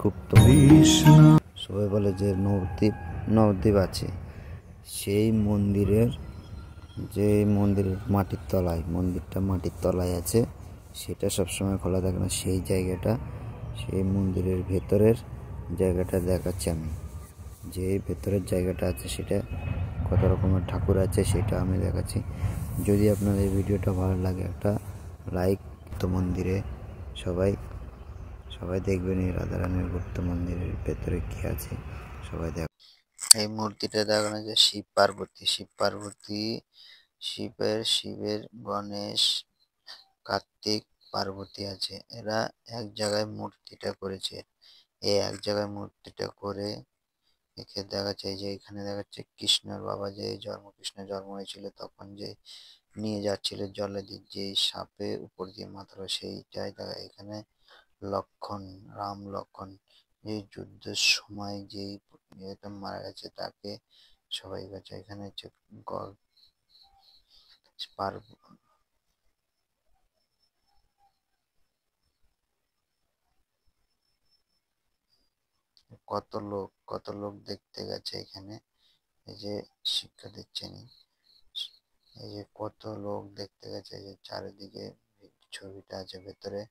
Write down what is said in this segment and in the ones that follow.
গুপ্ত সবাই বলে যে নবদ্বীপ আছে, সেই মন্দিরের মন্দিরটা মাটির তলায় আছে, সেটা সবসময় খোলা থাকে না। সেই জায়গাটা, সেই মন্দিরের ভেতরের জায়গাটা দেখাচ্ছি আমি। যে ভেতরের জায়গাটা আছে সেটা কত রকমের ঠাকুর আছে সেটা আমি দেখাচ্ছি। যদি আপনার এই ভিডিওটা ভালো লাগে একটা লাইক। তো মন্দিরে সবাই দেখবেন এই রাধারানীর গুপ্ত মন্দিরের ভেতরে কি আছে সবাই দেখ। এই মূর্তিটা দেখানো যে শিব পার্বতী, শিবের গণেশ, কার্তিক, পার্বতী আছে। এরা এক জায়গায় মূর্তিটা করেছে। এই এক জায়গায় মূর্তিটা করে একে দেখাচ্ছে যে এখানে দেখাচ্ছে কৃষ্ণর বাবা, যে কৃষ্ণের জন্ম হয়েছিল তখন যে নিয়ে যাচ্ছিল জলে যে সাপে উপর দিয়ে মাথালো, সেইটাই দেখা। এখানে রাম লক্ষণ যে যুদ্ধের সময় যে মারা গেছে তাকে সবাই গেছে। এখানে হচ্ছে কত লোক দেখতে গেছে এখানে। এই যে শিক্ষা দিচ্ছেন, এই যে কত লোক দেখতে গেছে। যে চারিদিকে ছবিটা আছে ভেতরে,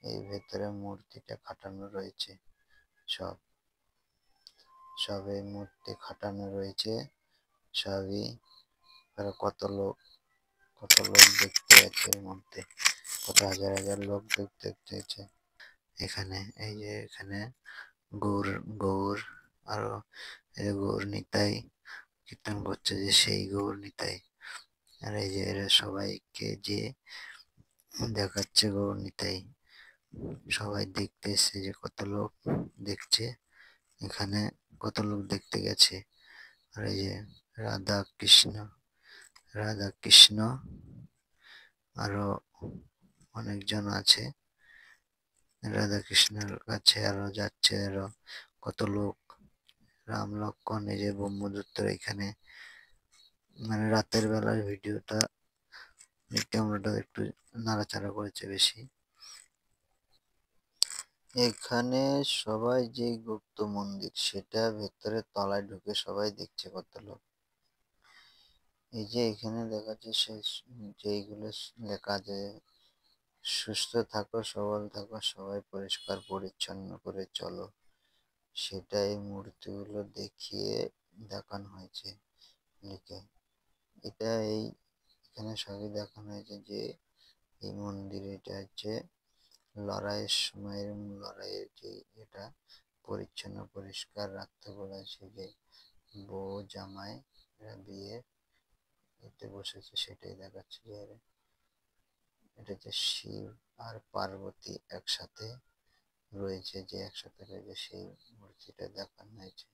এই ভেতরে মূর্তিটা খাটানো রয়েছে। সব এই মূর্তি খাটানো রয়েছে সবই। কত লোক দেখতে গেছে, এর মধ্যে কত হাজার লোক দেখতে গেছে এখানে। এই যে এখানে গৌর আরো গৌর নিতাই কীর্তন করছে, যে সেই গৌর নিতাই। আর এই যে এরা সবাইকে যে দেখাচ্ছে গৌর নিতাই, সবাই দেখতে এসছে। যে কত লোক দেখছে এখানে, কত লোক দেখতে গেছে। আর এই যে রাধা কৃষ্ণ আরো অনেকজন আছে। রাধা কৃষ্ণের কাছে আরো যাচ্ছে, আরো কত লোক। রাম লক্ষণ, এই যে ব্রহ্মদূত এখানে। মানে রাতের বেলার ভিডিওটা, ক্যামেরাটা একটু নাড়াচাড়া করেছে বেশি। এখানে সবাই যে গুপ্ত মন্দির সেটা ভেতরে তলায় ঢুকে সবাই দেখছে কত লোক। এই যে এখানে দেখাচ্ছে যেইগুলো লেখা আছে, সুস্থ থাকো, সবল থাকো, সবাই পরিষ্কার পরিচ্ছন্ন করে চলো, সেটা এই মূর্তিগুলো দেখিয়ে দেখানো হয়েছে লিখে। এটা এখানে সবই দেখানো হয়েছে যে এই মন্দির, এটা হচ্ছে লড়াইয়ের সময় লড়াইয়ের যে এটা পরিচ্ছন্ন পরিষ্কার রাখতে বলেছে। যে বউ জামাই এরা বিয়ে এতে বসেছে, সেটাই দেখাচ্ছে। যে এটা যে শিব আর পার্বতী একসাথে রয়েছে, যে একসাথে রয়েছে সেই মূর্তিটা দেখানো হয়েছে।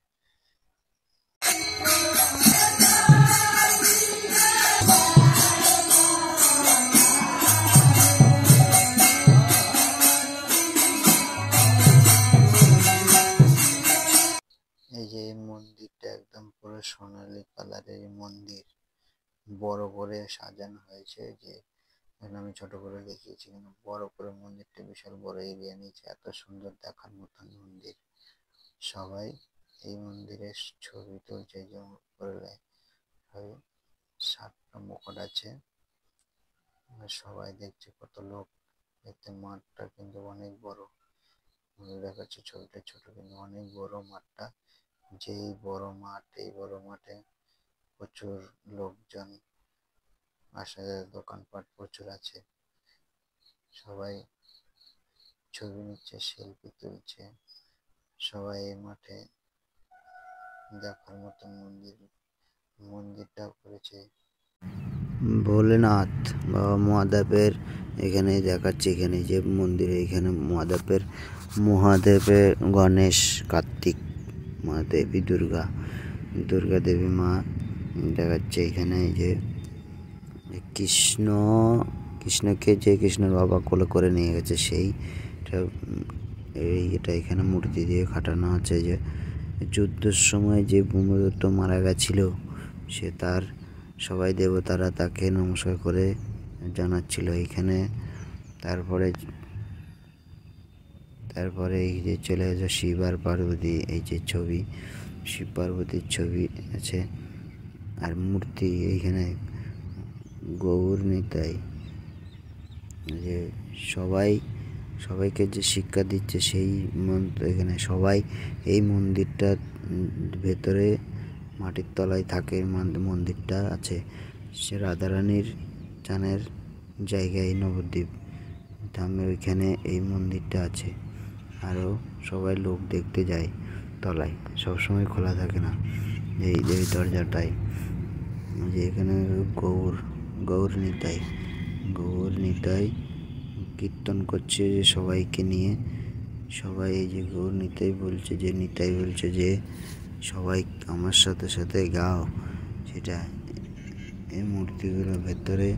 এই যে এই মন্দিরটা একদম পুরো সোনালী কালারের মন্দির, বড় করে সাজানো হয়েছে। যে আমি ছোট করে দেখিয়েছি, কিন্তু বড় করে মন্দিরটা বিশাল বড় এরিয়া নিয়েছে। এত সুন্দর দেখার মতন মন্দির। সবাই এই মন্দিরের ছবি তুলছে। যেমন করলে 7টা মুকুট আছে, সবাই দেখছে কত লোক দেখতে। মাঠটা কিন্তু অনেক বড় দেখাচ্ছে, ছবিটা ছোট কিন্তু অনেক বড় মাঠটা। যেই বড় মাঠ, এই বড় মাঠে প্রচুর লোকজন আসা যায়, দোকানপাট প্রচুর আছে। সবাই ছবি নিচ্ছে, সেলফি তুলছে। সবাই এই মাঠে দেখার মতন মন্দিরটা করেছে ভোলেনাথ বাবা মহাদেবের। এখানে দেখাচ্ছে, এখানে যে মন্দিরে এখানে মহাদেবের গণেশ, কার্তিক, মা দেবী দুর্গা দেবী মা দেখাচ্ছে। এখানে যে কৃষ্ণকে যে কৃষ্ণের বাবা কোলে করে নিয়ে গেছে, এটা এখানে মূর্তি দিয়ে খাটানো আছে। যে যুদ্ধের সময় যে ব্রহ্মদত্ত মারা গেছিল, সে তার সবাই দেবতারা তাকে নমস্কার করে জানাচ্ছিল এখানে। তারপরে তারপরে এই যে চলে আসে শিব আর পার্বতী, এই যে ছবি শিব পার্বতীর ছবি আছে। আর মূর্তি এইখানে গৌর নিতাই, যে সবাইকে যে শিক্ষা দিচ্ছে সেই মন্ত্র এখানে। সবাই এই মন্দিরটার ভেতরে মাটির তলায় থাকে, মন্দিরটা আছে। সে রাধারানীর চানের জায়গায় নবদ্বীপ ধামে ওইখানে এই মন্দিরটা আছে। আরও সবাই লোক দেখতে যায় তলায়, সবসময় খোলা থাকে না এই দরজাটাই। যে এখানে গৌর নিতাই কীর্তন করছে যে সবাইকে নিয়ে। সবাই এই যে গৌর নিতাই বলছে, যে নিতাই বলছে যে সবাই আমার সাথে সাথে গাও। সেটা এই মূর্তিগুলো ভেতরে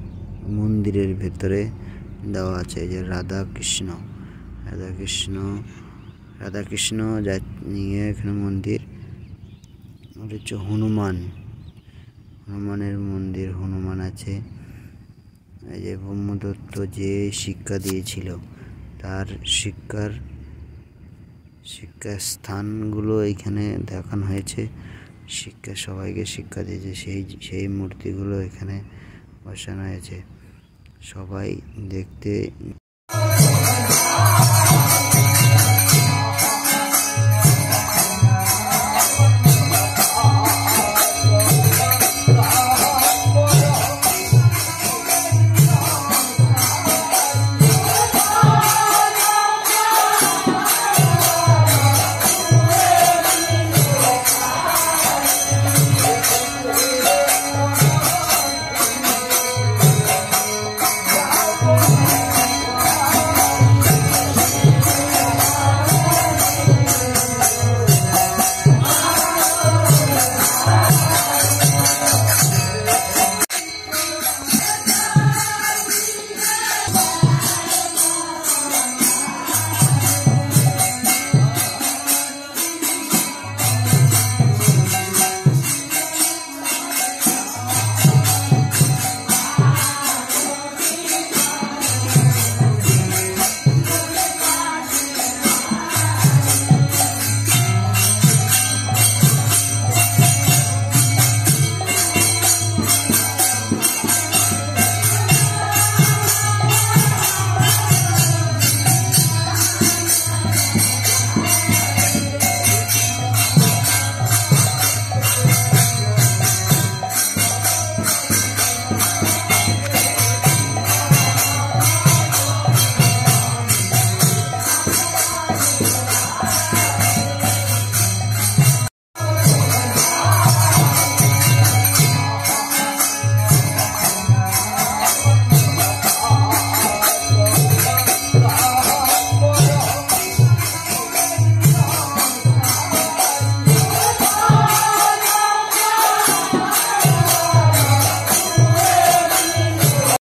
মন্দিরের ভেতরে দেওয়া আছে। যে রাধাকৃষ্ণ যা নিয়ে এখানে মন্দির। ওটা হচ্ছে হনুমানের মন্দির, হনুমান আছে। এই যে ব্রহ্মদত্ত যে শিক্ষা দিয়েছিল তার শিক্ষার স্থানগুলো এইখানে দেখানো হয়েছে। সবাইকে শিক্ষা দিয়েছে, সেই মূর্তিগুলো এখানে বসানো হয়েছে। সবাই দেখতে